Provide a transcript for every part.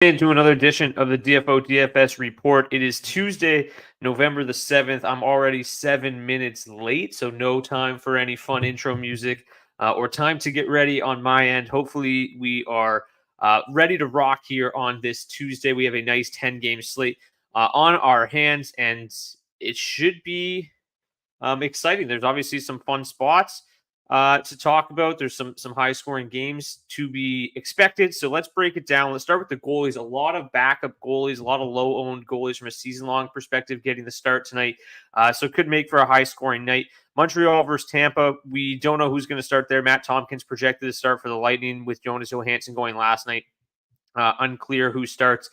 Into another edition of the DFO DFS report. It is Tuesday, November the 7th. I'm already 7 minutes late, so no time for any fun intro music or time to get ready on my end. Hopefully, we are ready to rock here on this Tuesday. We have a nice 10-game slate on our hands, and it should be exciting. There's obviously some fun spots to talk about. There's some high-scoring games to be expected. So let's break it down. Let's start with the goalies. A lot of backup goalies, a lot of low-owned goalies from a season-long perspective getting the start tonight. So it could make for a high-scoring night. Montreal versus Tampa. We don't know who's going to start there. Matt Tompkins projected to start for the Lightning with Jonas Johansson going last night. Unclear who starts.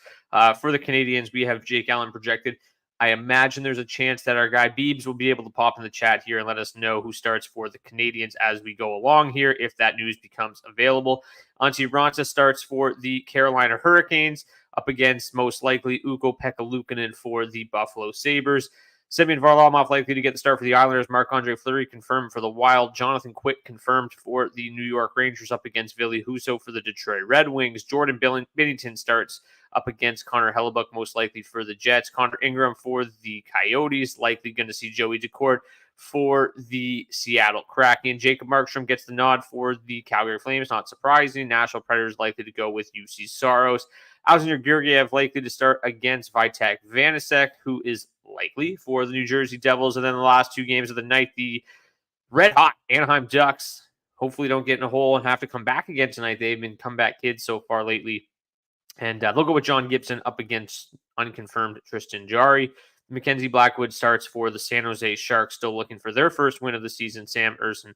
For the Canadiens, we have Jake Allen projected. I imagine there's a chance that our guy Beebs will be able to pop in the chat here and let us know who starts for the Canadiens as we go along here, if that news becomes available. Antti Raanta starts for the Carolina Hurricanes up against most likely Ukko-Pekka Luukkonen for the Buffalo Sabres. Semyon Varlamov likely to get the start for the Islanders. Marc-Andre Fleury confirmed for the Wild. Jonathan Quick confirmed for the New York Rangers up against Ville Husso for the Detroit Red Wings. Jordan Binnington starts up against Connor Hellebuck, most likely for the Jets. Connor Ingram for the Coyotes, likely going to see Joey Daccord for the Seattle Kraken. Jacob Markstrom gets the nod for the Calgary Flames, not surprising. Nashville Predators likely to go with UC Saros. Alexander Georgiev likely to start against Vitek Vanacek, who is likely for the New Jersey Devils. And then the last two games of the night, the red-hot Anaheim Ducks hopefully don't get in a hole and have to come back again tonight. They've been comeback kids so far lately. And they'll go with John Gibson up against unconfirmed Tristan Jarry. Mackenzie Blackwood starts for the San Jose Sharks, still looking for their first win of the season. Sam Erson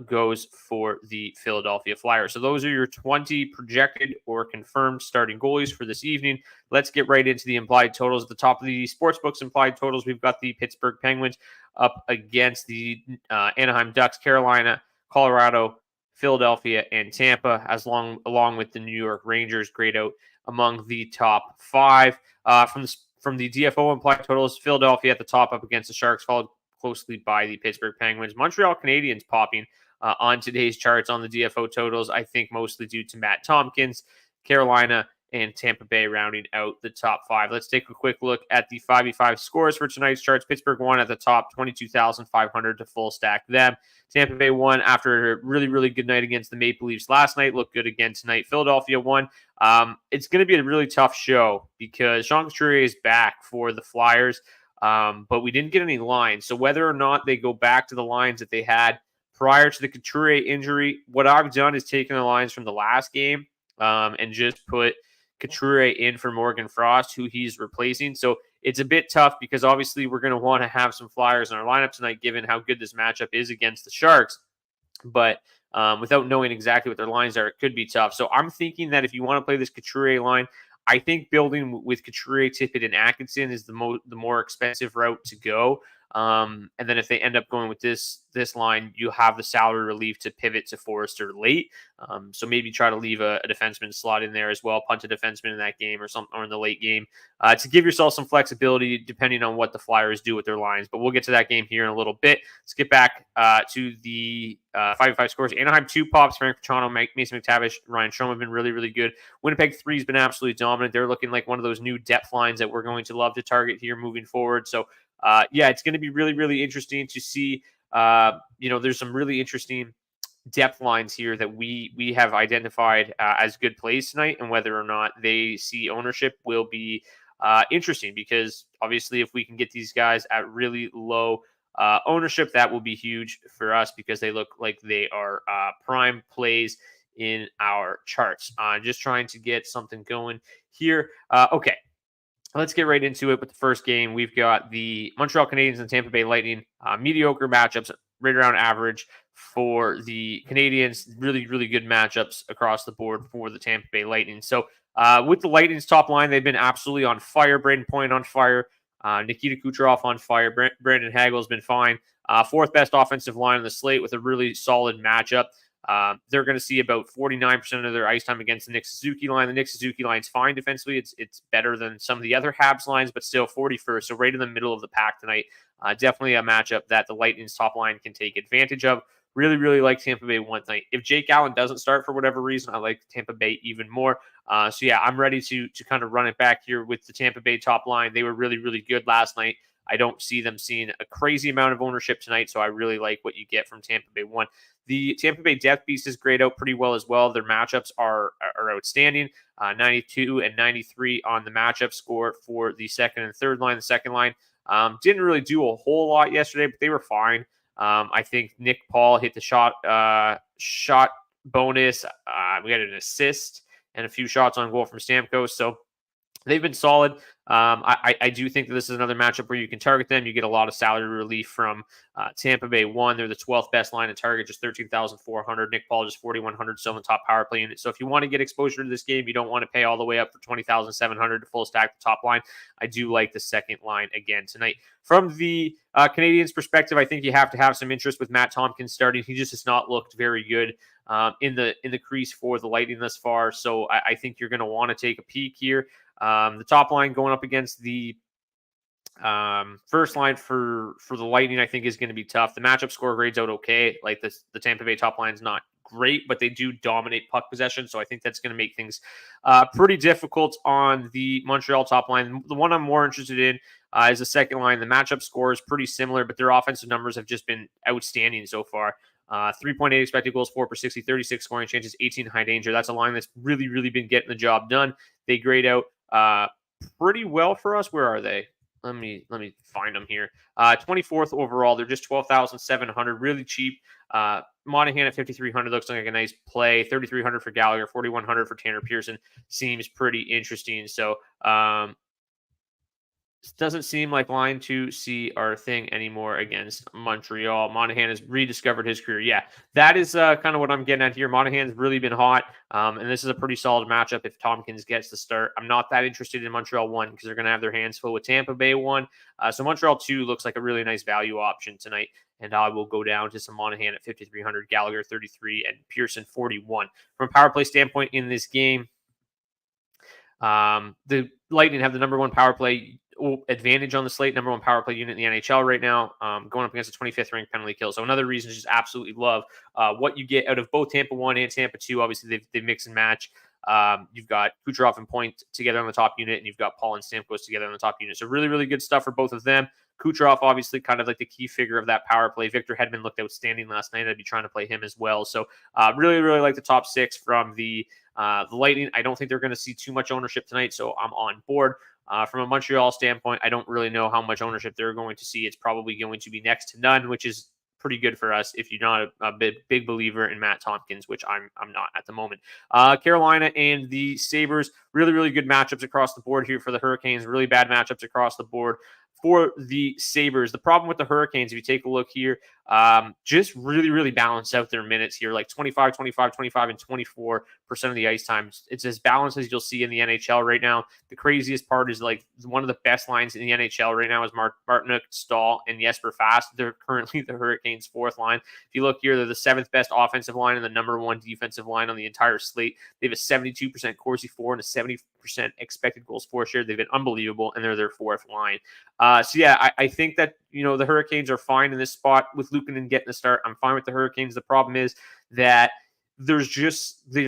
goes for the Philadelphia Flyers. So those are your 20 projected or confirmed starting goalies for this evening. Let's get right into the implied totals. At the top of the sportsbooks implied totals, we've got the Pittsburgh Penguins up against the Anaheim Ducks, Carolina, Colorado, Philadelphia, and Tampa, along with the New York Rangers, grayed out among the top five. From the DFO implied totals, Philadelphia at the top up against the Sharks, followed closely by the Pittsburgh Penguins. Montreal Canadiens popping on today's charts on the DFO totals, I think mostly due to Matt Tompkins. Carolina and Tampa Bay rounding out the top five. Let's take a quick look at the 5v5 scores for tonight's charts. Pittsburgh won at the top, 22,500 to full stack them. Tampa Bay won after a really, really good night against the Maple Leafs last night. Looked good again tonight. Philadelphia won. It's going to be a really tough show because Sean Couturier is back for the Flyers, but we didn't get any lines. So whether or not they go back to the lines that they had prior to the Couturier injury, what I've done is taken the lines from the last game and just put Couturier in for Morgan Frost, who he's replacing. So it's a bit tough because obviously we're going to want to have some Flyers in our lineup tonight, given how good this matchup is against the Sharks. But without knowing exactly what their lines are, it could be tough. So I'm thinking that if you want to play this Couturier line, I think building with Couturier, Tippett, and Atkinson is the more expensive route to go. And then if they end up going with this line, you have the salary relief to pivot to Forrester late. So maybe try to leave a defenseman slot in there as well, punt a defenseman in that game or in the late game to give yourself some flexibility depending on what the Flyers do with their lines. But we'll get to that game here in a little bit. Let's get back to the 5v5 scores. Anaheim 2 pops, Frank Pachano, Mason McTavish, Ryan Strome have been really, really good. Winnipeg 3 has been absolutely dominant. They're looking like one of those new depth lines that we're going to love to target here moving forward. So it's going to be really, really interesting to see. There's some really interesting depth lines here that we have identified as good plays tonight, and whether or not they see ownership will be interesting because obviously if we can get these guys at really low ownership, that will be huge for us because they look like they are prime plays in our charts. Just trying to get something going here. Okay. Let's get right into it with the first game. We've got the Montreal Canadiens and Tampa Bay Lightning. Mediocre matchups, right around average for the Canadiens. Really, really good matchups across the board for the Tampa Bay Lightning. So with the Lightning's top line, they've been absolutely on fire. Braden Point on fire. Nikita Kucherov on fire. Brandon Hagel's been fine. Fourth best offensive line on the slate with a really solid matchup. They're going to see about 49% of their ice time against the Nick Suzuki line. The Nick Suzuki line's fine defensively. It's better than some of the other Habs lines, but still 41st. So right in the middle of the pack tonight. Definitely a matchup that the Lightning's top line can take advantage of. Really, really like Tampa Bay one night. If Jake Allen doesn't start for whatever reason, I like Tampa Bay even more. So yeah, I'm ready to kind of run it back here with the Tampa Bay top line. They were really, really good last night. I don't see them seeing a crazy amount of ownership tonight, so I really like what you get from Tampa Bay one. The Tampa Bay depth piece is grayed out pretty well as well. Their matchups are outstanding. 92 and 93 on the matchup score for the second and third line. The second line didn't really do a whole lot yesterday, but they were fine. I think Nick Paul hit the shot bonus. We had an assist and a few shots on goal from Stamkos. So they've been solid. I do think that this is another matchup where you can target them. You get a lot of salary relief from Tampa Bay one. They're the 12th best line to target, just 13,400. Nick Paul just 4,100, still in the top power play unit. So if you want to get exposure to this game, you don't want to pay all the way up for 20,700 to full stack the top line. I do like the second line again tonight. From the Canadians' perspective, I think you have to have some interest with Matt Tompkins starting. He just has not looked very good in the crease for the Lightning thus far. So I think you're going to want to take a peek here. The top line going up against the first line for the Lightning, I think, is going to be tough. The matchup score grades out okay. Like the Tampa Bay top line is not great, but they do dominate puck possession. So I think that's going to make things pretty difficult on the Montreal top line. The one I'm more interested in is the second line. The matchup score is pretty similar, but their offensive numbers have just been outstanding so far. 3.8 expected goals, 4 per 60, 36 scoring chances, 18 high danger. That's a line that's really, really been getting the job done. They grade out pretty well for us. Where are they? Let me find them here. 24th overall. They're just 12,700, really cheap. Monahan at 5,300 looks like a nice play. 3,300 for Gallagher, 4,100 for Tanner Pearson seems pretty interesting. So doesn't seem like line 2C our thing anymore against Montreal. Monahan has rediscovered his career. Yeah, that is kind of what I'm getting at here. Monahan's really been hot, and this is a pretty solid matchup if Tompkins gets the start. I'm not that interested in Montreal 1 because they're going to have their hands full with Tampa Bay 1. So Montreal 2 looks like a really nice value option tonight, and I will go down to some Monahan at 5,300, Gallagher 33, and Pearson 41. From a power play standpoint in this game, the Lightning have the number one power play advantage on the slate, number one power play unit in the NHL right now, going up against the 25th ranked penalty kill. So another reason to just absolutely love what you get out of both Tampa 1 and Tampa 2. Obviously, they mix and match. You've got Kucherov and Point together on the top unit, and you've got Paul and Stamkos together on the top unit. So really, really good stuff for both of them. Kucherov, obviously, kind of like the key figure of that power play. Victor Hedman looked outstanding last night. I'd be trying to play him as well. So really, really like the top six from the Lightning. I don't think they're going to see too much ownership tonight, so I'm on board. From a Montreal standpoint, I don't really know how much ownership they're going to see. It's probably going to be next to none, which is pretty good for us if you're not a big believer in Matt Tompkins, which I'm not at the moment. Carolina and the Sabres, really, really good matchups across the board here for the Hurricanes. Really bad matchups across the board for the Sabres. The problem with the Hurricanes, if you take a look here, just really, really balance out their minutes here, like 25, 25, 25, and 24% of the ice time. It's as balanced as you'll see in the NHL right now. The craziest part is like one of the best lines in the NHL right now is Martinook, Stahl, and Jesper Fast. They're currently the Hurricanes' fourth line. If you look here, they're the seventh best offensive line and the number one defensive line on the entire slate. They have a 72% Corsi for and a 70% expected goals for share. They've been unbelievable, and they're their fourth line. So yeah, I think that, you know, the Hurricanes are fine in this spot with Luukkonen getting the start. I'm fine with the Hurricanes. The problem is that they're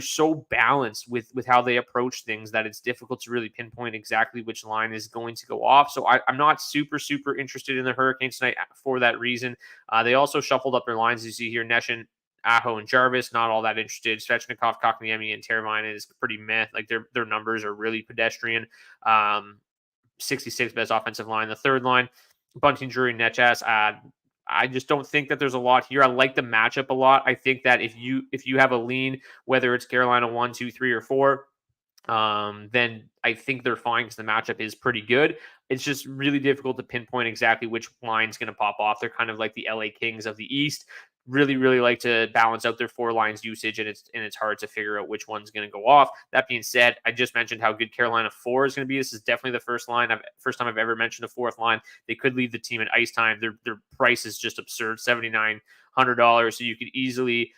so balanced with how they approach things that it's difficult to really pinpoint exactly which line is going to go off. So I'm not super interested in the Hurricanes tonight for that reason. They also shuffled up their lines, as you see here. Neshin, Aho, and Jarvis, not all that interested. Svechnikov, Kotkaniemi, and Teravainen is pretty meh. Like their numbers are really pedestrian. 66th best offensive line. The third line, Bunting, Drury, Netchas. I just don't think that there's a lot here. I like the matchup a lot. I think that if you have a lean, whether it's Carolina 1, 2, 3, or 4, then I think they're fine because the matchup is pretty good. It's just really difficult to pinpoint exactly which line's going to pop off. They're kind of like the LA Kings of the East. Really, really like to balance out their four lines usage, and it's hard to figure out which one's going to go off. That being said, I just mentioned how good Carolina 4 is going to be. This is definitely the first time I've ever mentioned a fourth line. They could lead the team at ice time. Their price is just absurd, $7,900. So you could easily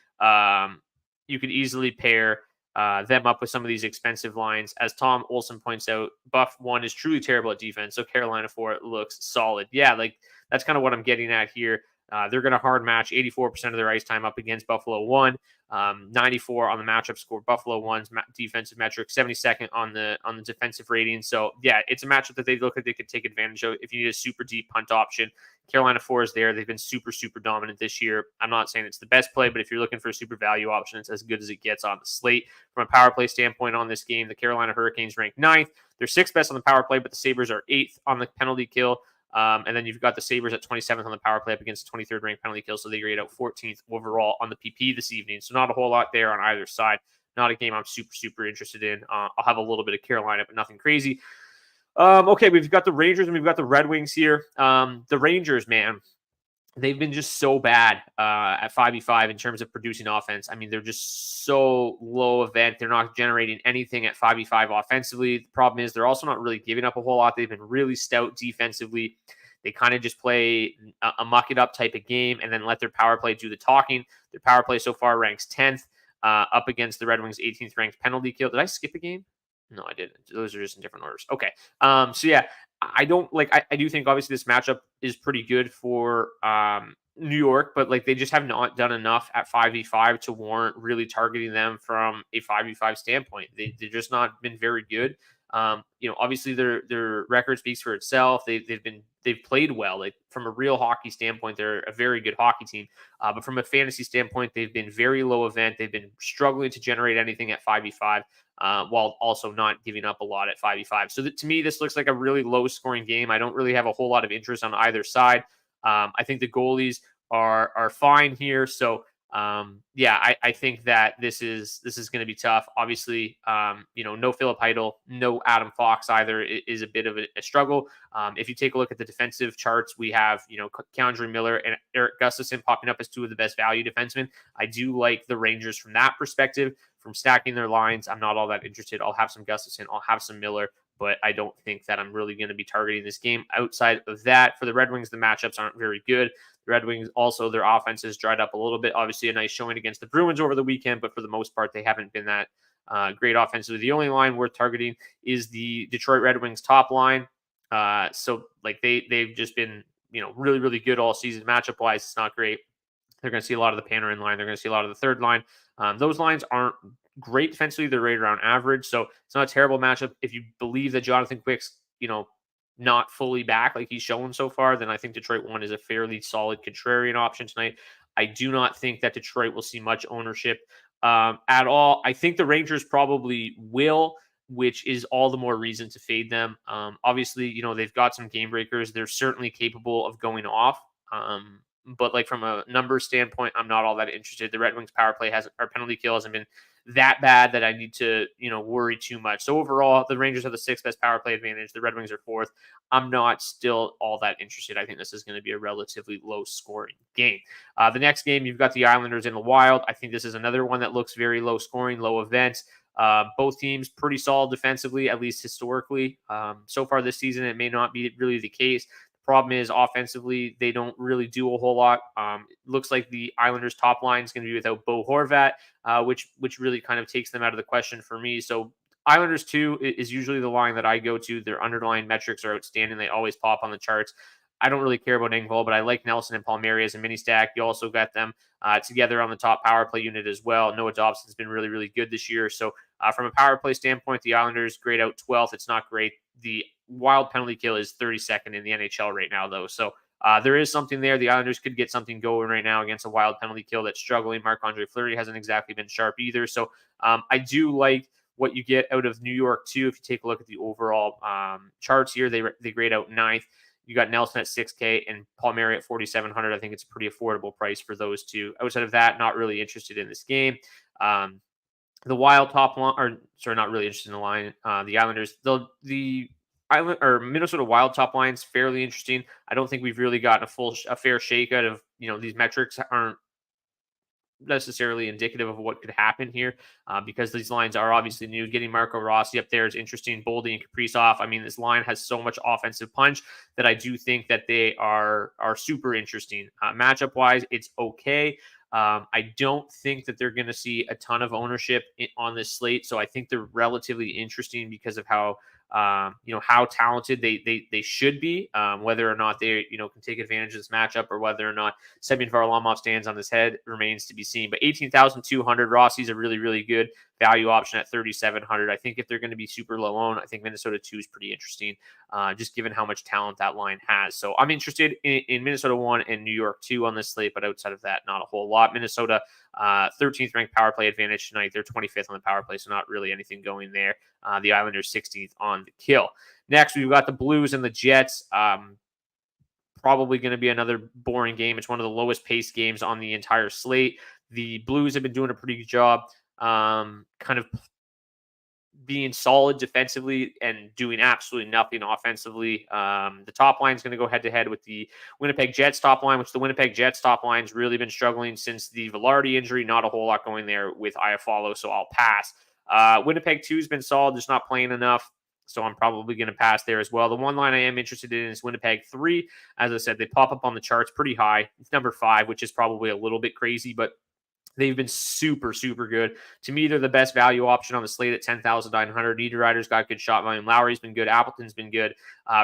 pair them up with some of these expensive lines. As Tom Olson points out, Buff 1 is truly terrible at defense, so Carolina 4 looks solid. Yeah, like that's kind of what I'm getting at here. They're going to hard match 84% of their ice time up against Buffalo 1. 94 on the matchup score. Buffalo 1's defensive metric, 72nd on the defensive rating. So yeah, it's a matchup that they look like they could take advantage of if you need a super deep punt option. Carolina 4 is there. They've been super dominant this year. I'm not saying it's the best play, but if you're looking for a super value option, it's as good as it gets on the slate. From a power play standpoint on this game, the Carolina Hurricanes rank 9th. They're 6th best on the power play, but the Sabres are 8th on the penalty kill. And then you've got the Sabres at 27th on the power play up against 23rd ranked penalty kill. So they grade out 14th overall on the PP this evening. So not a whole lot there on either side. Not a game I'm super interested in. I'll have a little bit of Carolina, but nothing crazy. Okay, we've got the Rangers and we've got the Red Wings here. The Rangers, man, they've been just so bad at 5v5 in terms of producing offense. I mean, they're just so low event. They're not generating anything at 5v5 offensively. The problem is they're also not really giving up a whole lot. They've been really stout defensively. They kind of just play a muck it up type of game and then let their power play do the talking. Their power play so far ranks 10th up against the Red Wings 18th ranked penalty kill. Did I skip a game? No, I didn't. Those are just in different orders. Okay. So yeah, I don't like, I do think obviously this matchup is pretty good for New York, but like they just have not done enough at 5v5 to warrant really targeting them from a 5v5 standpoint. They've just not been very good. Obviously their record speaks for itself. They've played well. Like from a real hockey standpoint, they're a very good hockey team. But from a fantasy standpoint, they've been very low event. They've been struggling to generate anything at 5v5. While also not giving up a lot at 5v5. So to me, this looks like a really low-scoring game. I don't really have a whole lot of interest on either side. I think the goalies are fine here. So I think that this is going to be tough. Obviously, no Philip Heidel, no Adam Fox either is a bit of a struggle. If you take a look at the defensive charts, we have Keandre Miller and Eric Gustafsson popping up as two of the best value defensemen. I do like the Rangers from that perspective. From stacking their lines, I'm not all that interested. I'll have some Gustafsson, I'll have some Miller, but I don't think that I'm really going to be targeting this game. Outside of that, for the Red Wings, the matchups aren't very good. The Red Wings also, their offense has dried up a little bit. Obviously, a nice showing against the Bruins over the weekend, but for the most part, they haven't been that great offensively. The only line worth targeting is the Detroit Red Wings top line. So like they've just been really good all season. Matchup wise, it's not great. They're going to see a lot of the Panarin line. They're going to see a lot of the third line. Those lines aren't great defensively. They're right around average. So it's not a terrible matchup. If you believe that Jonathan Quick's, not fully back like he's shown so far, then I think Detroit 1 is a fairly solid contrarian option tonight. I do not think that Detroit will see much ownership at all. I think the Rangers probably will, which is all the more reason to fade them. Obviously, they've got some game breakers. They're certainly capable of going off. But like from a numbers standpoint, I'm not all that interested. The Red Wings power play our penalty kill hasn't been that bad that I need to, worry too much. So overall, the Rangers have the 6th best power play advantage. The Red Wings are 4th. I'm not still all that interested. I think this is going to be a relatively low scoring game. The next game, you've got the Islanders in the Wild. I think this is another one that looks very low scoring, low event. Both teams pretty solid defensively, at least historically. So far this season, it may not be really the case. Problem is, offensively, they don't really do a whole lot. It looks like the Islanders' top line is going to be without Bo Horvat, which really kind of takes them out of the question for me. So Islanders 2 is usually the line that I go to. Their underlying metrics are outstanding. They always pop on the charts. I don't really care about Engvall, but I like Nelson and Palmieri as a mini stack. You also got them together on the top power play unit as well. Noah Dobson's been really good this year. So from a power play standpoint, the Islanders grade out 12th. It's not great. The Wild penalty kill is 32nd in the NHL right now, though. So there is something there. The Islanders could get something going right now against a Wild penalty kill that's struggling. Marc-Andre Fleury hasn't exactly been sharp either. So I do like what you get out of New York, too. If you take a look at the overall charts here, they grade out 9th. You got Nelson at $6K and Palmieri at $4,700. I think it's a pretty affordable price for those two. Outside of that, not really interested in this game. The Wild top line, not really interested in the line. The Islanders, the Minnesota Wild top line is fairly interesting. I don't think we've really gotten a fair shake out of these metrics aren't necessarily indicative of what could happen here because these lines are obviously new. Getting Marco Rossi up there is interesting. Boldy and Kaprizov. I mean, this line has so much offensive punch that I do think that they are super interesting. Matchup wise, it's okay. I don't think that they're going to see a ton of ownership on this slate. So I think they're relatively interesting because of how how talented they should be, whether or not they, can take advantage of this matchup, or whether or not Semyon Varlamov stands on his head remains to be seen. But 18,200, Rossi's a really, really good value option at 3,700. I think if they're going to be super low owned, I think Minnesota 2 is pretty interesting, just given how much talent that line has. So I'm interested in Minnesota 1 and New York 2 on this slate, but outside of that, not a whole lot. Minnesota, 13th ranked power play advantage tonight. They're 25th on the power play, so not really anything going there. The Islanders 16th on the kill. Next, we've got the Blues and the Jets. Probably going to be another boring game. It's one of the lowest paced games on the entire slate. The Blues have been doing a pretty good job kind of being solid defensively and doing absolutely nothing offensively. The top line is going to go head-to-head with the Winnipeg Jets top line, which the Winnipeg Jets top line's really been struggling since the Velarde injury. Not a whole lot going there with Iafallo, so I'll pass. Winnipeg 2 has been solid, just not playing enough, so I'm probably going to pass there as well. The one line I am interested in is Winnipeg 3. As I said, they pop up on the charts pretty high. It's number 5, which is probably a little bit crazy, but they've been super, super good. To me, they're the best value option on the slate at 10,900. Niederreiter's got good shot volume. Lowry's been good. Appleton's been good.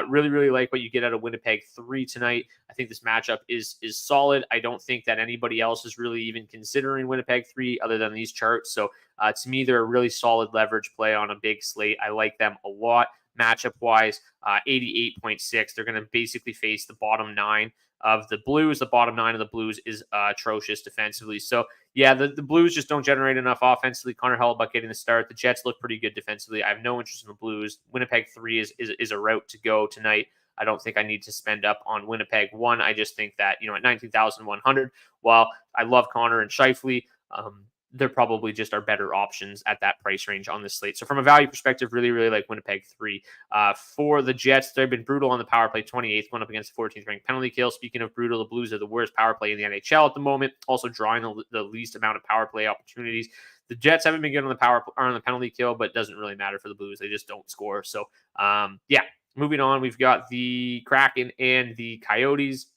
Really, really like what you get out of Winnipeg 3 tonight. I think this matchup is solid. I don't think that anybody else is really even considering Winnipeg 3 other than these charts. So to me, they're a really solid leverage play on a big slate. I like them a lot. Matchup-wise, 88.6. They're going to basically face the bottom 9 of the Blues. The bottom 9 of the Blues is atrocious defensively. So, yeah, the Blues just don't generate enough offensively. Connor Hellebuyck getting the start. The Jets look pretty good defensively. I have no interest in the Blues. Winnipeg 3 is a route to go tonight. I don't think I need to spend up on Winnipeg 1. I just think that, at 19,100, while I love Connor and Scheifele, they're probably just our better options at that price range on this slate. So from a value perspective, really, really like Winnipeg 3. For the Jets, they've been brutal on the power play, 28th, one up against the 14th ranked penalty kill. Speaking of brutal, the Blues are the worst power play in the NHL at the moment, also drawing the least amount of power play opportunities. The Jets haven't been good on the penalty kill, but it doesn't really matter for the Blues. They just don't score. So, moving on, we've got the Kraken and the Coyotes.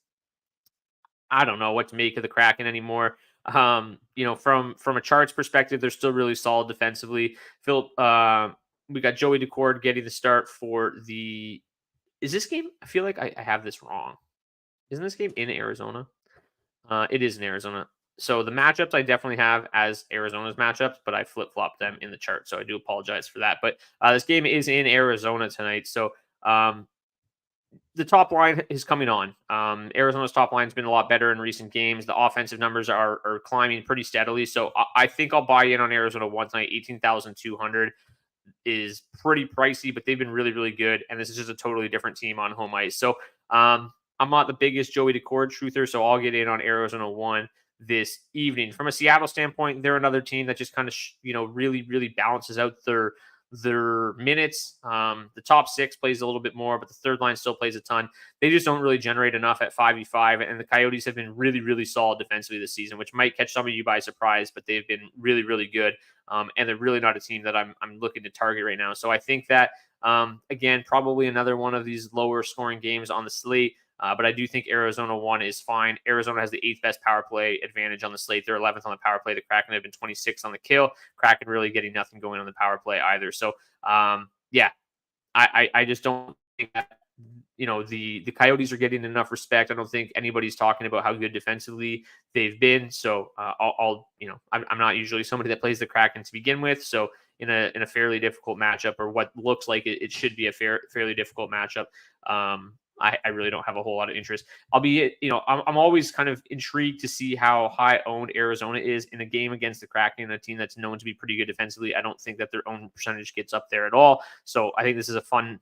I don't know what to make of the Kraken anymore. From a charts perspective, they're still really solid defensively. We got Joey Daccord getting the start for the. Is this game? I feel like I have this wrong. Isn't this game in Arizona? It is in Arizona. So the matchups I definitely have as Arizona's matchups, but I flip-flopped them in the chart. So I do apologize for that. But this game is in Arizona tonight. So the top line is coming on. Arizona's top line has been a lot better in recent games. The offensive numbers are climbing pretty steadily. So I think I'll buy in on Arizona one tonight. 18,200 is pretty pricey, but they've been really, really good. And this is just a totally different team on home ice. So I'm not the biggest Joey Daccord truther, so I'll get in on Arizona 1 this evening. From a Seattle standpoint, they're another team that just kind of, really, really balances out their minutes. The top 6 plays a little bit more, but the third line still plays a ton. They just don't really generate enough at 5v5, and the Coyotes have been really, really solid defensively this season, which might catch some of you by surprise, but they've been really, really good. And they're really not a team that I'm looking to target right now. So I think that, again, probably another one of these lower scoring games on the slate. But I do think Arizona 1 is fine. Arizona has the 8th best power play advantage on the slate. They're 11th on the power play. The Kraken have been 26th on the kill. Kraken really getting nothing going on the power play either. So, I just don't think that, the Coyotes are getting enough respect. I don't think anybody's talking about how good defensively they've been. So I'm not usually somebody that plays the Kraken to begin with. So in a fairly difficult matchup, or what looks like it should be a fairly difficult matchup, I really don't have a whole lot of interest. Albeit, I'm always kind of intrigued to see how high owned Arizona is in a game against the Kraken, a team that's known to be pretty good defensively. I don't think that their own percentage gets up there at all. So I think this is a fine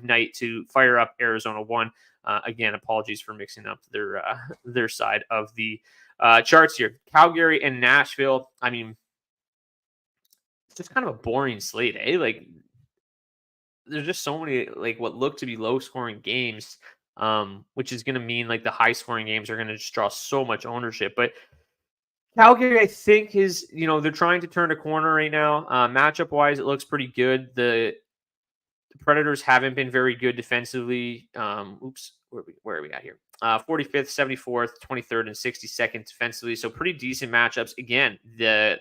night to fire up Arizona 1. Again, apologies for mixing up their side of the charts here. Calgary and Nashville. I mean, it's just kind of a boring slate, eh? Like, there's just so many what look to be low scoring games, which is going to mean the high scoring games are going to just draw so much ownership. But Calgary, I think, is they're trying to turn a corner right now. Matchup wise, it looks pretty good. The Predators haven't been very good defensively. Where are we at here? 45th, 74th, 23rd, and 62nd defensively. So pretty decent matchups. Again, the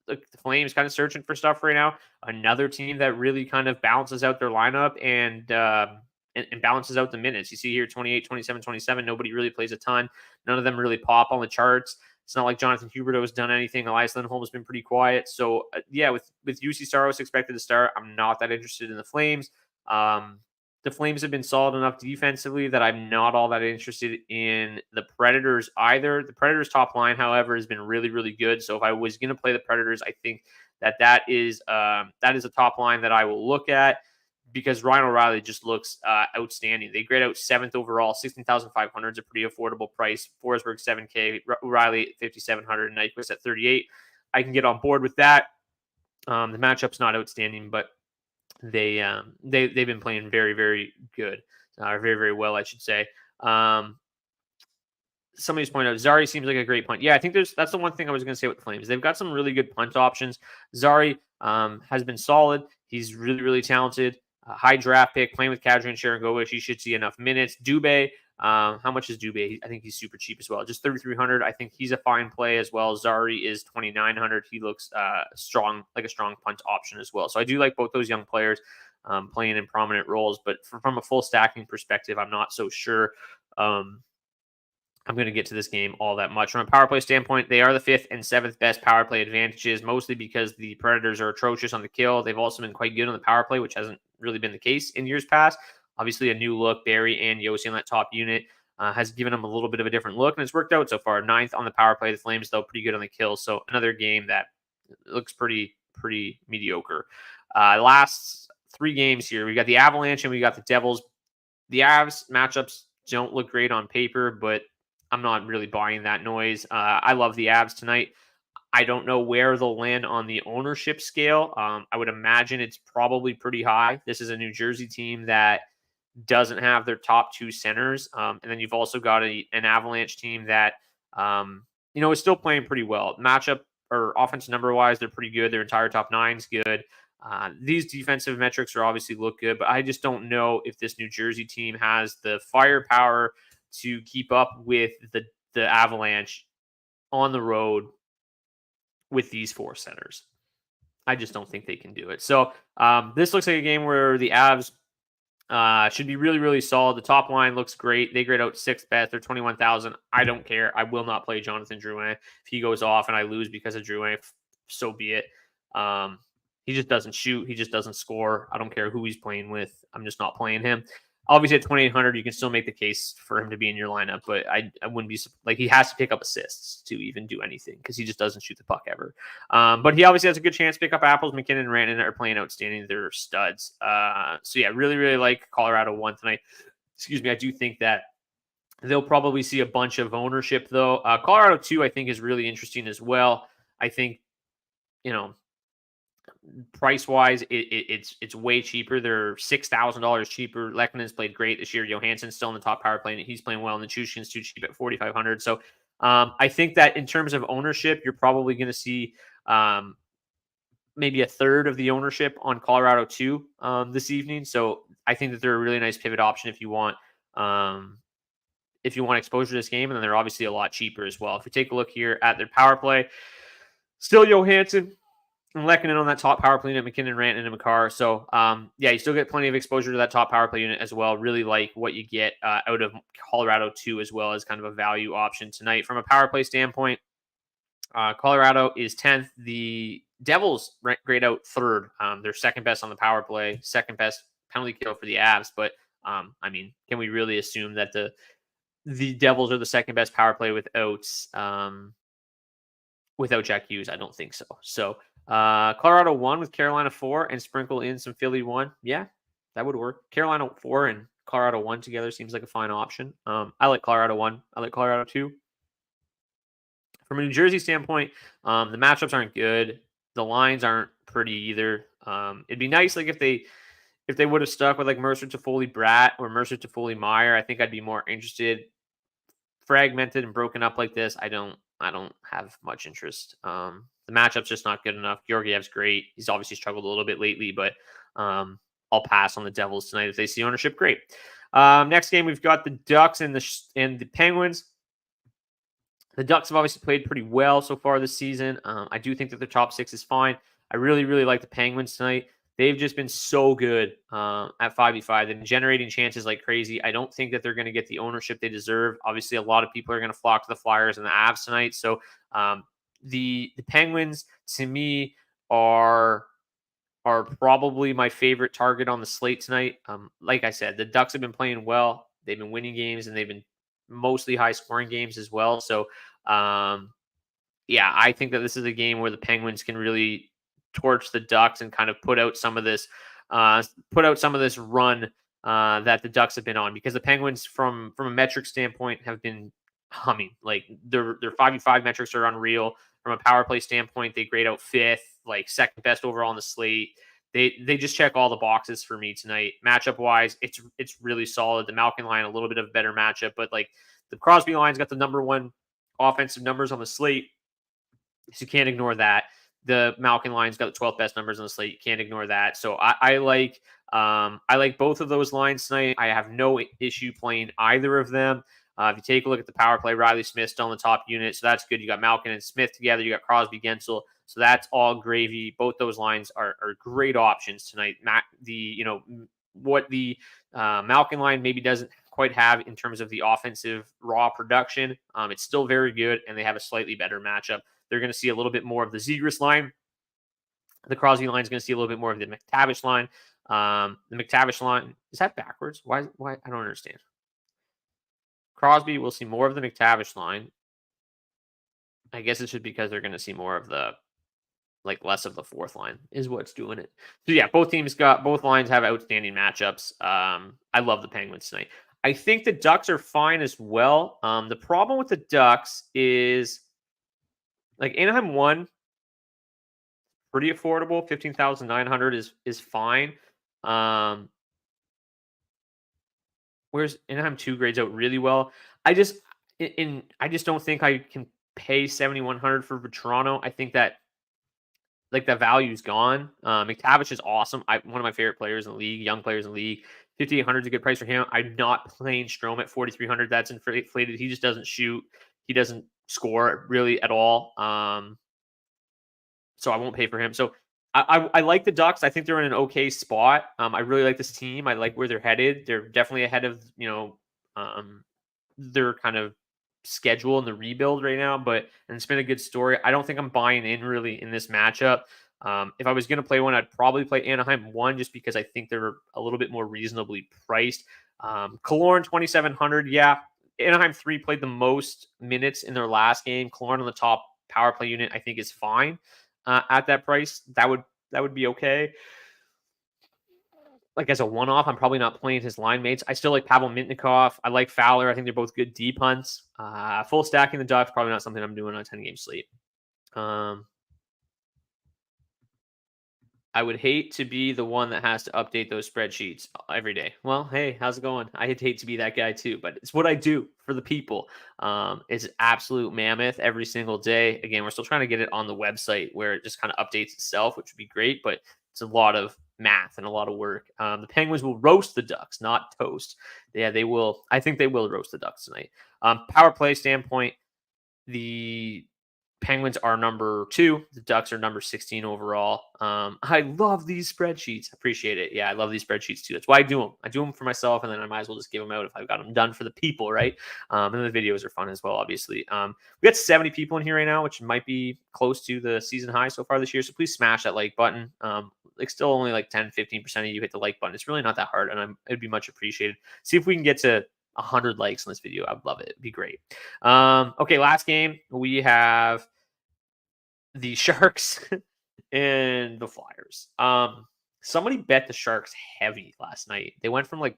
the Flames kind of searching for stuff right now. Another team that really kind of balances out their lineup and balances out the minutes. You see here 28, 27, 27. Nobody really plays a ton. None of them really pop on the charts. It's not like Jonathan Huberdeau has done anything. Elias Lindholm has been pretty quiet. So, yeah, with UC Saros expected to start, I'm not that interested in the Flames. The Flames have been solid enough defensively that I'm not all that interested in the Predators either. The Predators' top line, however, has been really, really good. So if I was going to play the Predators, I think that is a top line that I will look at, because Ryan O'Reilly just looks outstanding. They grade out 7th overall. 16,500 is a pretty affordable price. Forsberg $7K, O'Reilly $5,700, and Nyquist at $38. I can get on board with that. The matchup's not outstanding, but they've been playing very, very good, very, very well, I should say. Somebody's pointed out Zari seems like a great punt. Yeah, I think that's the one thing I was going to say with the Flames. They've got some really good punt options. Zari has been solid. He's really, really talented. High draft pick, playing with Kadri and Sharangovich. He should see enough minutes. Dubé, how much is Dubé? I think he's super cheap as well. Just 3,300. I think he's a fine play as well. Zari is 2,900. He looks strong, like a strong punt option as well. So I do like both those young players playing in prominent roles. But from a full stacking perspective, I'm not so sure I'm going to get to this game all that much. From a power play standpoint, they are the 5th and 7th best power play advantages, mostly because the Predators are atrocious on the kill. They've also been quite good on the power play, which hasn't really been the case in years past. Obviously, a new look, Barry and Yossi on that top unit has given them a little bit of a different look, and it's worked out so far. 9th on the power play. The Flames, though, pretty good on the kill. So another game that looks pretty mediocre. Last 3 games here. We got the Avalanche and we got the Devils. The Avs matchups don't look great on paper, but I'm not really buying that noise. I love the Avs tonight. I don't know where they'll land on the ownership scale. I would imagine it's probably pretty high. This is a New Jersey team that doesn't have their top 2 centers. And then you've also got an Avalanche team that, is still playing pretty well. Matchup or offensive number wise, they're pretty good. Their entire top 9's good. These defensive metrics are obviously look good, but I just don't know if this New Jersey team has the firepower to keep up with the Avalanche on the road with these 4 centers. I just don't think they can do it. So this looks like a game where the Avs should be really, really solid. The top line looks great. They grade out 6th best. They're 21,000. I don't care. I will not play Jonathan Drouin. If he goes off and I lose because of Drouin, so be it. He just doesn't shoot. He just doesn't score. I don't care who he's playing with. I'm just not playing him. Obviously, at 2,800, you can still make the case for him to be in your lineup, but I wouldn't be like, he has to pick up assists to even do anything because he just doesn't shoot the puck ever. But he obviously has a good chance to pick up apples. McKinnon and Rantanen are playing outstanding. They're studs. So yeah, really, really like Colorado 1 tonight. Excuse me. I do think that they'll probably see a bunch of ownership though. Colorado 2, I think, is really interesting as well. I think, price wise, it's way cheaper. They're $6,000 cheaper. Lekkonen's played great this year. Johansson's still in the top power play, and he's playing well. And the Chushkin's too cheap at 4,500. So I think that in terms of ownership, you're probably going to see maybe a third of the ownership on Colorado 2 this evening. So I think that they're a really nice pivot option if you want exposure to this game, and then they're obviously a lot cheaper as well. If we take a look here at their power play, still Johansson and Lekkonen on that top power play unit, McKinnon, Rantanen, and Makar. So, you still get plenty of exposure to that top power play unit as well. Really like what you get out of Colorado 2 as well as kind of a value option tonight. From a power play standpoint, Colorado is 10th. The Devils grade out 3rd. They're 2nd best on the power play, 2nd best penalty kill for the Avs. But, can we really assume that the Devils are the 2nd best power play without Jack Hughes? I don't think so. So, Colorado 1 with Carolina 4 and sprinkle in some Philly 1. Yeah, that would work. Carolina 4 and Colorado 1 together seems like a fine option. I like Colorado 1. I like Colorado 2. From a New Jersey standpoint, the matchups aren't good. The lines aren't pretty either. It'd be nice like if they would have stuck with like Mercer, Toffoli, Bratt, or Mercer, Toffoli, Meyer. I think I'd be more interested. Fragmented and broken up like this, I don't have much interest. The matchup's just not good enough. Georgiev's great. He's obviously struggled a little bit lately, but I'll pass on the Devils tonight if they see ownership. Great. Next game, we've got the Ducks and the Penguins. The Ducks have obviously played pretty well so far this season. I do think that their top six is fine. I really, really like the Penguins tonight. They've just been so good at 5v5. They've been generating chances like crazy. I don't think that they're going to get the ownership they deserve. Obviously, a lot of people are going to flock to the Flyers and the Avs tonight. So the Penguins, to me, are probably my favorite target on the slate tonight. Like I said, the Ducks have been playing well. They've been winning games, and they've been mostly high-scoring games as well. So, yeah, I think that this is a game where the Penguins can really torch the Ducks and kind of put out some of this run that the Ducks have been on, because the Penguins, from a metric standpoint, have been humming. Like their 5v5 metrics are unreal. From a power play standpoint, they grade out fifth, like second best overall on the slate. They just check all the boxes for me tonight. Matchup wise, it's really solid. The Malkin line, a little bit of a better matchup, but like the Crosby line's got the number one offensive numbers on the slate, so you can't ignore that. The Malkin line's got the 12th best numbers on the slate. You can't ignore that. So I like both of those lines tonight. I have no issue playing either of them. If you take a look at the power play, Riley Smith's still in the top unit, so that's good. You got Malkin and Smith together. You got Crosby, Gensel, so that's all gravy. Both those lines are great options tonight. What the Malkin line maybe doesn't quite have in terms of the offensive raw production, it's still very good, and they have a slightly better matchup. They're going to see a little bit more of the Zegras line. The Crosby line is going to see a little bit more of the McTavish line. The McTavish line, is that backwards? Why? I don't understand. Crosby will see more of the McTavish line. I guess it should be because they're going to see more of the, like, less of the fourth line is what's doing it. So yeah, both lines have outstanding matchups. I love the Penguins tonight. I think the Ducks are fine as well. The problem with the Ducks is, like, Anaheim won pretty affordable. 15,900 is fine. Whereas Anaheim 2 grades out really well. I just don't think I can pay 7,100 for Toronto. I think that, like, the value's gone. McTavish is awesome. One of my favorite players in the league, young players in the league. 5,800 is a good price for him. I'm not playing Strome at 4,300. That's inflated. He just doesn't shoot. He doesn't score really at all. So I won't pay for him. So I like the Ducks. I think they're in an okay spot. I really like this team. I like where they're headed. They're definitely ahead of, their kind of schedule in the rebuild right now, and it's been a good story. I don't think I'm buying in really in this matchup. If I was going to play one, I'd probably play Anaheim 1, just because I think they're a little bit more reasonably priced. Killorn 2,700. Yeah. Anaheim 3 played the most minutes in their last game. Killorn on the top power play unit, I think, is fine. At that price, that would be okay. Like, as a one-off, I'm probably not playing his line mates. I still like Pavel Mitnikov. I like Fowler. I think they're both good deep hunts. Full stacking the Ducks, probably not something I'm doing on a 10-game slate. I would hate to be the one that has to update those spreadsheets every day. Well, hey, how's it going? I'd hate to be that guy too, but it's what I do for the people. It's absolute mammoth every single day. Again, we're still trying to get it on the website where it just kind of updates itself, which would be great, but it's a lot of math and a lot of work. The Penguins will roast the Ducks, not toast. Yeah, they will. I think they will roast the Ducks tonight. Power play standpoint, the Penguins are number 2. The Ducks are number 16 overall. I love these spreadsheets. Appreciate it. Yeah, I love these spreadsheets too. That's why I do them. I do them for myself, and then I might as well just give them out if I've got them done for the people, right? And the videos are fun as well, obviously. We got 70 people in here right now, which might be close to the season high so far this year. So please smash that like button. Like, still only like 10-15% of you hit the like button. It's really not that hard, and it'd be much appreciated. See if we can get to 100 likes on this video. I'd love it. It'd be great. Okay, last game. We have the Sharks and the Flyers. Somebody bet the Sharks heavy last night. They went from like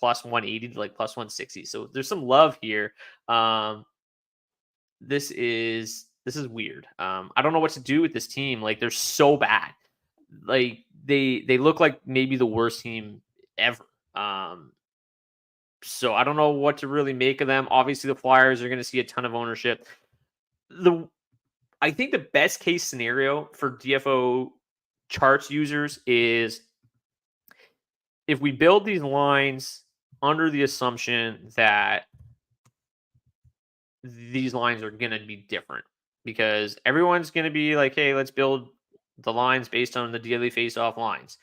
plus 180 to like plus 160. So there's some love here. This is weird. I don't know what to do with this team. Like, they're so bad. Like, they look like maybe the worst team ever. So I don't know what to really make of them. Obviously, the Flyers are going to see a ton of ownership. I think the best case scenario for DFO charts users is if we build these lines under the assumption that these lines are going to be different because everyone's going to be like, hey, let's build the lines based on the daily face-off lines.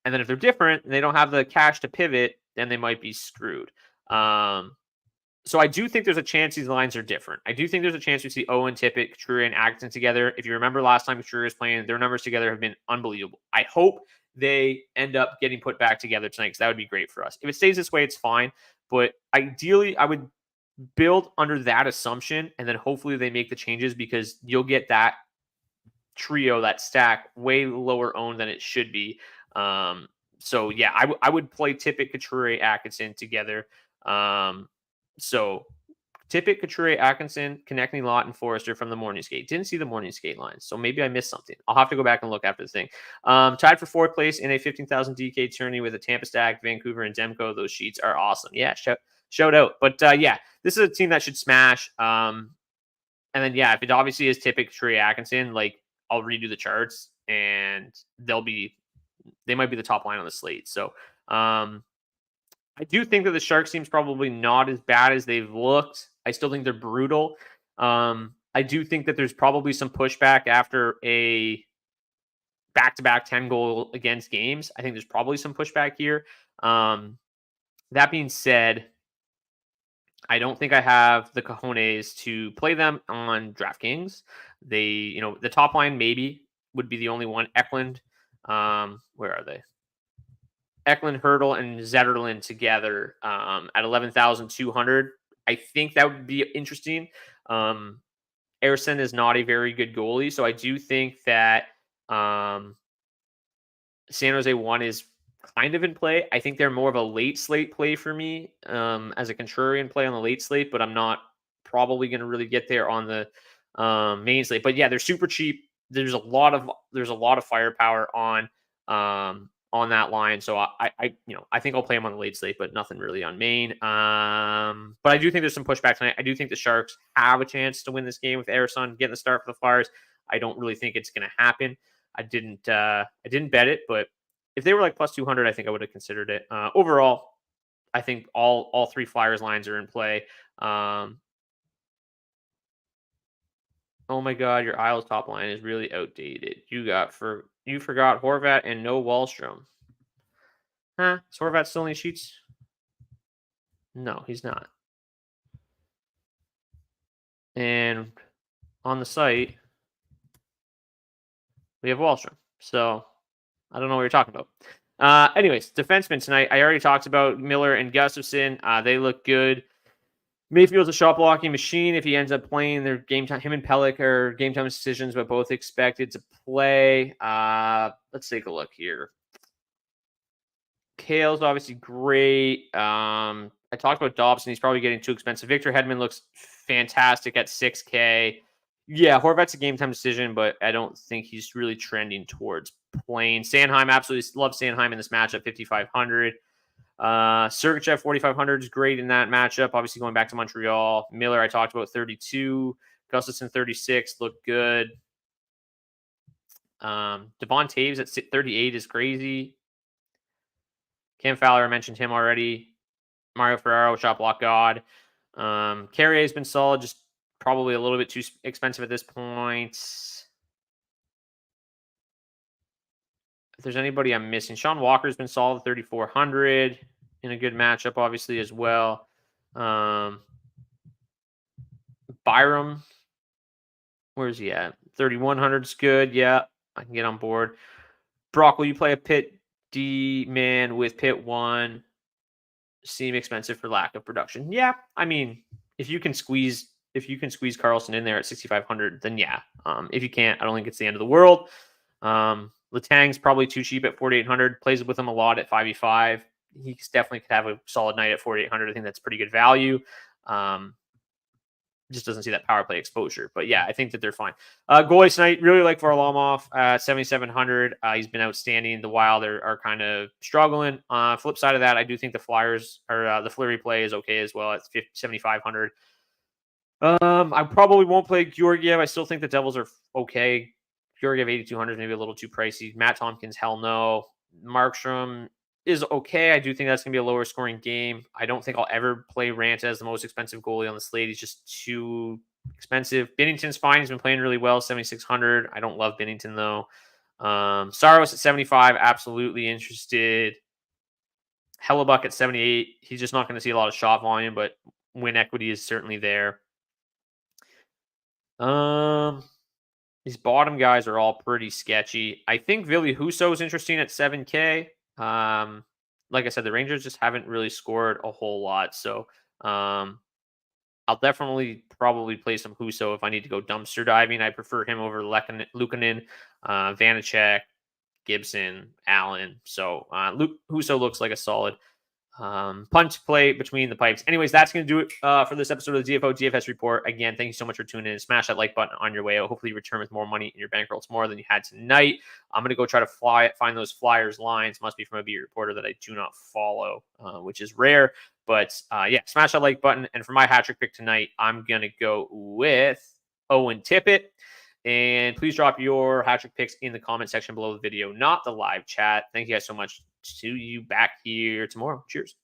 And then if they're different and they don't have the cash to pivot, then they might be screwed. So I do think there's a chance these lines are different. I do think there's a chance we see Owen, Tippett, Couturier, and Atkinson together. If you remember last time Couturier was playing, their numbers together have been unbelievable. I hope they end up getting put back together tonight because that would be great for us. If it stays this way, it's fine. But ideally, I would build under that assumption, and then hopefully they make the changes because you'll get that trio, that stack, way lower owned than it should be. So yeah, I would play Tippett, Couturier, Atkinson together. So Tippett, Couturier, Atkinson, Konechny, Lott, and Forrester from the morning skate. Didn't see the morning skate lines, so maybe I missed something. I'll have to go back and look after the thing. Tied for fourth place in a 15,000 DK tourney with a Tampa Stack, Vancouver, and Demko. Those sheets are awesome. Yeah, shout out. But yeah, this is a team that should smash. And then yeah, if it obviously is Tippett, Couturier, Atkinson, like I'll redo the charts and they might be the top line on the slate. So I do think that the Sharks team's probably not as bad as they've looked. I still think they're brutal. I do think that there's probably some pushback after a back-to-back 10-goal against games. I think there's probably some pushback here. That being said, I don't think I have the cojones to play them on DraftKings. The top line maybe would be the only one. Eklund, where are they? Eklund, Hurdle, and Zetterlund together at 11,200. I think that would be interesting. Ersson is not a very good goalie, so I do think that San Jose 1 is kind of in play. I think they're more of a late slate play for me as a contrarian play on the late slate, but I'm not probably going to really get there on the main slate. But yeah, they're super cheap. There's a lot of firepower on that line. So I think I'll play them on the late slate, but nothing really on main. But I do think there's some pushback tonight. I do think the Sharks have a chance to win this game with Ersson getting the start for the Flyers. I don't really think it's going to happen. I didn't bet it, but if they were like plus 200, I think I would have considered it. Overall, I think all three Flyers lines are in play. Oh my God, your Isles top line is really outdated. You forgot Horvat and no Wallstrom. Huh? Is Horvat still in these sheets? No, he's not. And on the site, we have Wallstrom. So I don't know what you're talking about. Anyways, defensemen tonight. I already talked about Miller and Gustafson. They look good. Mayfield's a shot blocking machine. If he ends up playing, their game time, him and Pelech are game time decisions, but both expected to play. Let's take a look here. Kale's obviously great. I talked about Dobson. He's probably getting too expensive. Victor Hedman looks fantastic at 6K. Yeah, Horvat's a game time decision, but I don't think he's really trending towards playing. Sanheim, absolutely love Sanheim in this matchup, 5,500. Sergachev 4,500 is great in that matchup. Obviously going back to Montreal. Miller, I talked about 32. Gustafson 36 looked good. Devon Taves at 38 is crazy. Cam Fowler, I mentioned him already. Mario Ferraro, shot block god. Carrier has been solid, just probably a little bit too expensive at this point. If there's anybody I'm missing, Sean Walker's been solid, 3,400 in a good matchup, obviously, as well. Byram, where's he at? 3,100 is good. Yeah, I can get on board. Brock, will you play a Pitt D man with Pitt 1? Seem expensive for lack of production. Yeah, I mean, if you can squeeze Carlson in there at 6,500, then yeah. If you can't, I don't think it's the end of the world. Letang's probably too cheap at 4,800. Plays with him a lot at 5,500. He definitely could have a solid night at 4,800. I think that's pretty good value. Just doesn't see that power play exposure. But yeah, I think that they're fine. Goalies tonight, really like Varlamov at 7,700. He's been outstanding. The Wild are kind of struggling. Flip side of that, I do think the Flyers or the Fleury play is okay as well at 7,500. I probably won't play Georgiev. I still think the Devils are okay. Georgiev 8,200 is maybe a little too pricey. Matt Tompkins, hell no. Markstrom is okay. I do think that's going to be a lower scoring game. I don't think I'll ever play Rant as the most expensive goalie on the slate. He's just too expensive. Binnington's fine. He's been playing really well, 7,600. I don't love Binnington, though. Saros at 75, absolutely interested. Hellebuck at 78. He's just not going to see a lot of shot volume, but win equity is certainly there. These bottom guys are all pretty sketchy. I think Ville Husso is interesting at 7K. Like I said, the Rangers just haven't really scored a whole lot. So I'll definitely probably play some Husso if I need to go dumpster diving. I prefer him over Luukkonen, Vanacek, Gibson, Allen. So Husso looks like a solid punch play between the pipes. Anyways, that's going to do it for this episode of the DFO DFS report. Again, thank you so much for tuning in. Smash that like button on your way out. Hopefully you return with more money in your bankroll tomorrow than you had tonight. I'm going to go try to find those Flyers lines. Must be from a beat reporter that I do not follow, which is rare. But yeah, smash that like button. And for my hat trick pick tonight, I'm going to go with Owen Tippett. And please drop your hat trick picks in the comment section below the video, not the live chat. Thank you guys so much. See you back here tomorrow. Cheers.